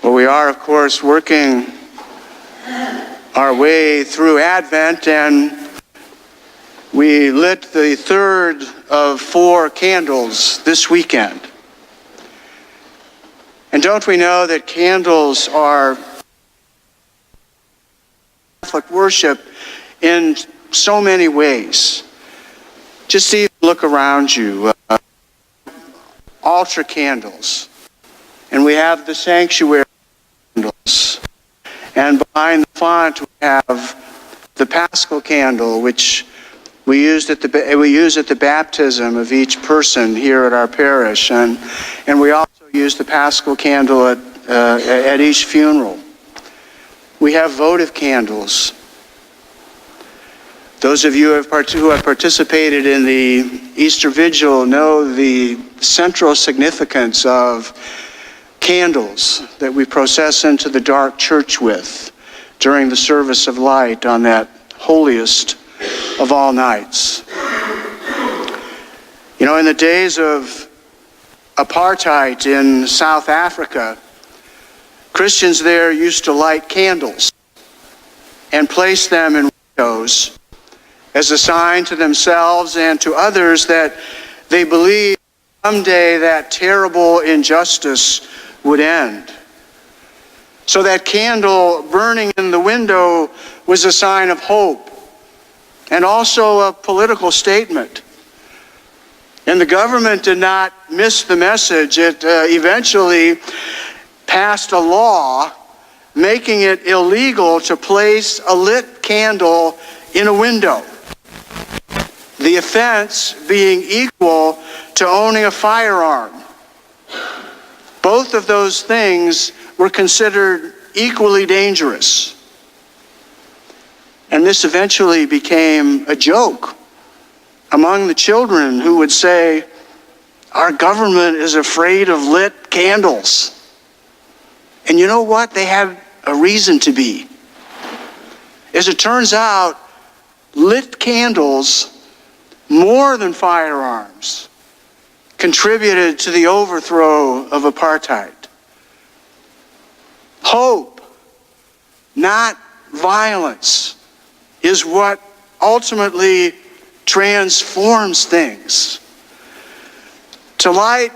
Well, we are, of course, working our way through Advent, and we lit the third of 4 candles this weekend. And don't we know that candles are Catholic worship in so many ways? Just even look around you. Altar candles. And we have the sanctuary candles. And behind the font we have the Paschal candle, which we use at the baptism of each person here at our parish. And we also use the Paschal candle at each funeral. We have votive candles. Those of you who have participated in the Easter Vigil know the central significance of candles that we process into the dark church with during the service of light on that holiest of all nights. You know, in the days of apartheid in South Africa, Christians there used to light candles and place them in windows as a sign to themselves and to others that they believed someday that terrible injustice would end. So that candle burning in the window was a sign of hope and also a political statement. And the government did not miss the message. It eventually passed a law making it illegal to place a lit candle in a window. The offense being equal to owning a firearm. Both of those things were considered equally dangerous. And this eventually became a joke among the children who would say, "Our government is afraid of lit candles." And you know what? They had a reason to be. As it turns out, lit candles, more than firearms, contributed to the overthrow of apartheid. Hope, not violence, is what ultimately transforms things. To light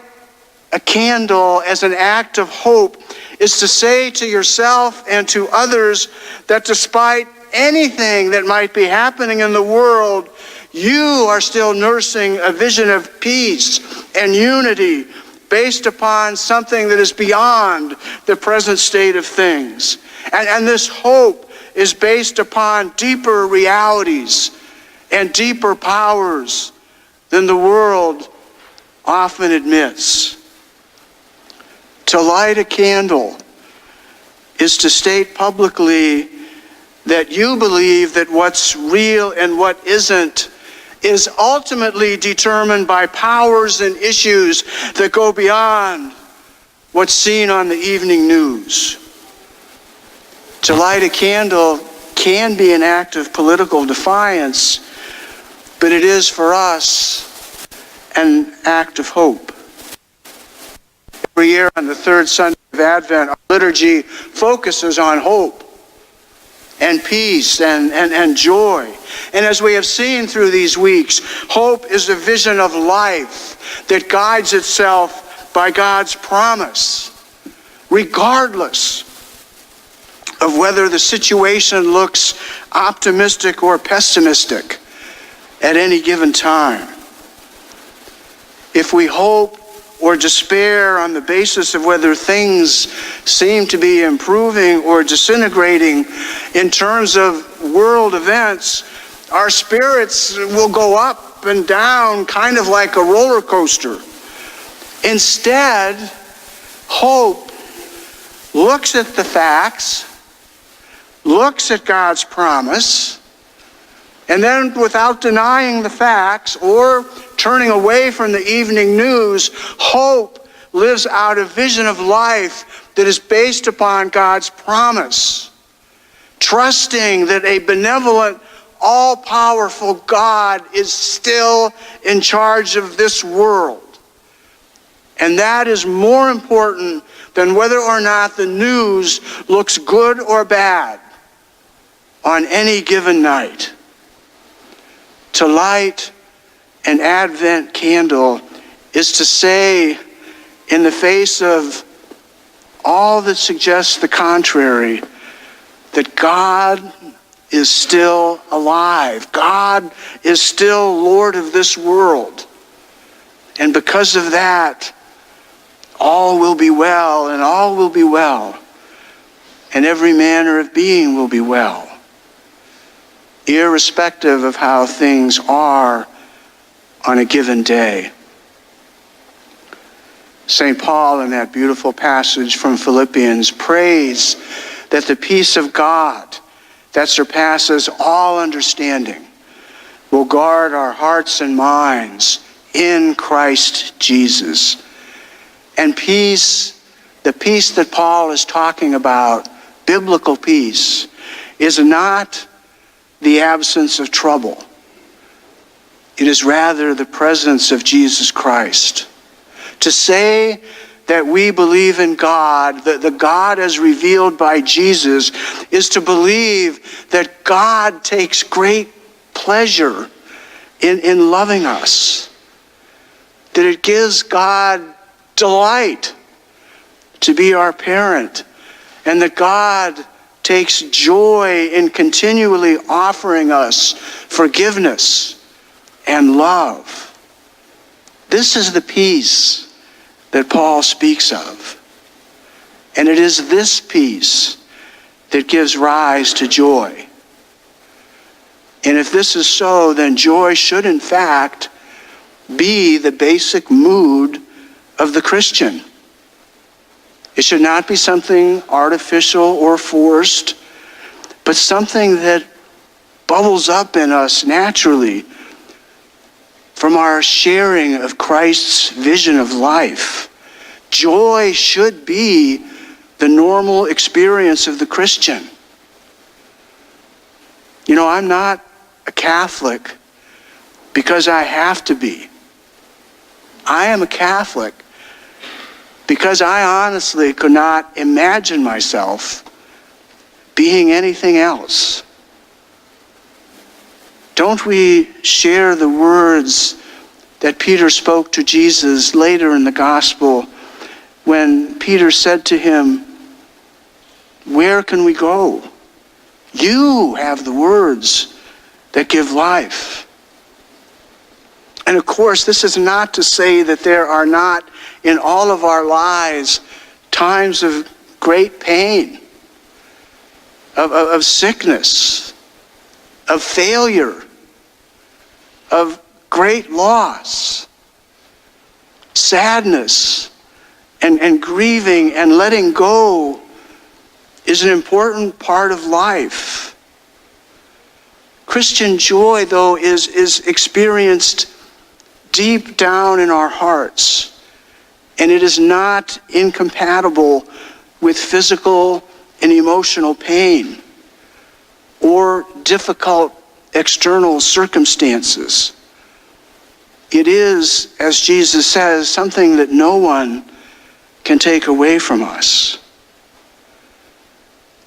a candle as an act of hope is to say to yourself and to others that despite anything that might be happening in the world, you are still nursing a vision of peace and unity based upon something that is beyond the present state of things. And this hope is based upon deeper realities and deeper powers than the world often admits. To light a candle is to state publicly that you believe that what's real and what isn't is ultimately determined by powers and issues that go beyond what's seen on the evening news. To light a candle can be an act of political defiance, but it is for us an act of hope. Every year on the third Sunday of Advent, our liturgy focuses on hope and peace and joy. And as we have seen through these weeks, hope is a vision of life that guides itself by God's promise, regardless of whether the situation looks optimistic or pessimistic at any given time. If we hope or despair on the basis of whether things seem to be improving or disintegrating in terms of world events, our spirits will go up and down kind of like a roller coaster. Instead, hope looks at the facts, looks at God's promise, and then without denying the facts or turning away from the evening news, hope lives out a vision of life that is based upon God's promise, trusting that a benevolent, all-powerful God is still in charge of this world. And that is more important than whether or not the news looks good or bad on any given night. To light an Advent candle is to say, in the face of all that suggests the contrary, that God is still alive. God is still Lord of this world. And because of that, all will be well, and all will be well, and every manner of being will be well, irrespective of how things are on a given day. St. Paul, in that beautiful passage from Philippians, prays that the peace of God that surpasses all understanding will guard our hearts and minds in Christ Jesus. And peace, the peace that Paul is talking about, biblical peace, is not the absence of trouble. It is rather the presence of Jesus Christ. To say that we believe in God, that the God as revealed by Jesus, is to believe that God takes great pleasure in loving us. That it gives God delight to be our parent, and that God takes joy in continually offering us forgiveness and love. This is the peace that Paul speaks of. And it is this peace that gives rise to joy. And if this is so, then joy should in fact be the basic mood of the Christian. It should not be something artificial or forced, but something that bubbles up in us naturally from our sharing of Christ's vision of life. Joy should be the normal experience of the Christian. You know, I'm not a Catholic because I have to be. I am a Catholic because I honestly could not imagine myself being anything else. Don't we share the words that Peter spoke to Jesus later in the gospel when Peter said to him, "Where can we go? You have the words that give life." And of course, this is not to say that there are not in all of our lives times of great pain, of sickness, of failure, of great loss, sadness, and grieving and letting go is an important part of life. Christian joy, though, is experienced deep down in our hearts, and it is not incompatible with physical and emotional pain or difficult external circumstances. It is, as Jesus says, something that no one can take away from us.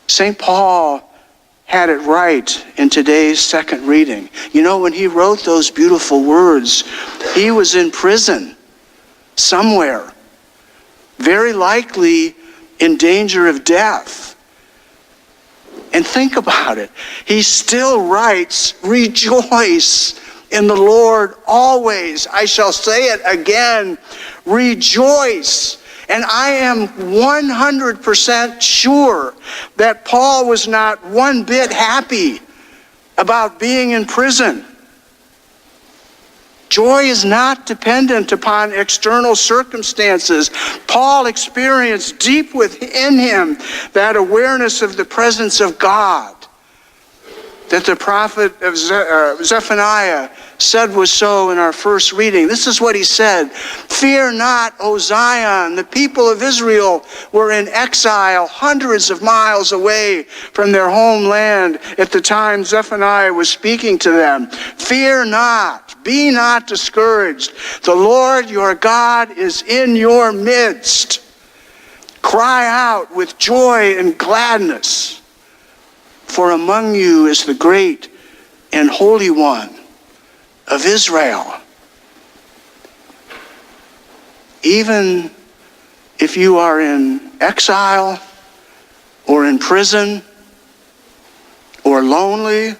St. Paul had it right in today's second reading. You know, when he wrote those beautiful words, he was in prison somewhere, very likely in danger of death. And think about it. He still writes, "Rejoice in the Lord always." I shall say it again, rejoice. And I am 100% sure that Paul was not one bit happy about being in prison. Joy is not dependent upon external circumstances. Paul experienced deep within him that awareness of the presence of God that the prophet of Zephaniah said was so in our first reading. This is what he said: "Fear not, O Zion." The people of Israel were in exile hundreds of miles away from their homeland at the time Zephaniah was speaking to them. "Fear not, be not discouraged. The Lord your God is in your midst. Cry out with joy and gladness, for among you is the great and Holy One of Israel. Even if you are in exile or in prison or lonely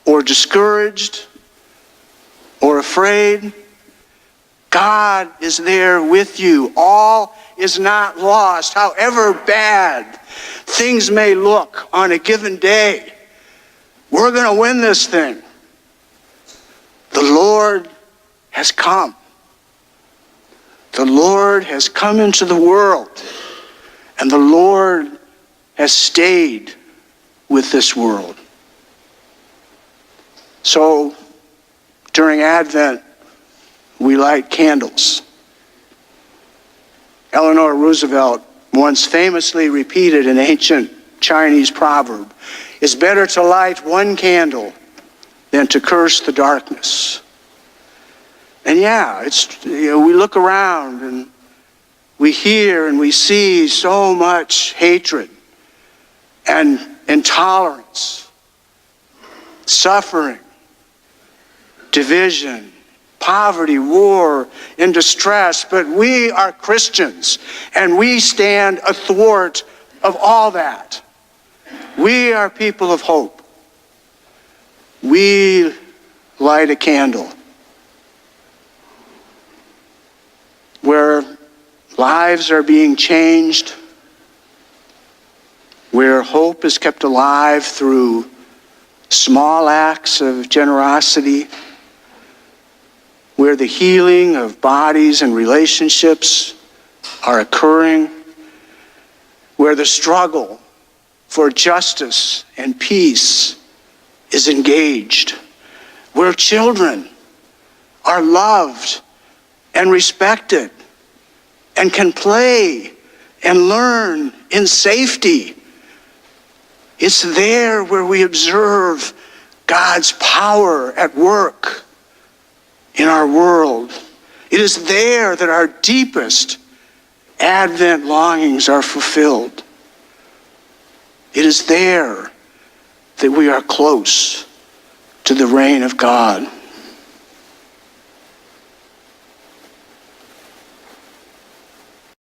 or discouraged or afraid, God is there with you. All is not lost. However bad things may look on a given day, we're going to win this thing. The Lord has come. The Lord has come into the world, and the Lord has stayed with this world. So, during Advent, we light candles. Eleanor Roosevelt once famously repeated an ancient Chinese proverb, "It's better to light one candle than to curse the darkness." And yeah, we look around and we hear and we see so much hatred and intolerance, suffering, division, poverty, war, and distress. But we are Christians, and we stand athwart of all that. We are people of hope. We light a candle where lives are being changed, where hope is kept alive through small acts of generosity, where the healing of bodies and relationships are occurring, where the struggle for justice and peace is engaged, where children are loved and respected and can play and learn in safety. It's there where we observe God's power at work in our world. It is there that our deepest Advent longings are fulfilled. It is there that we are close to the reign of God.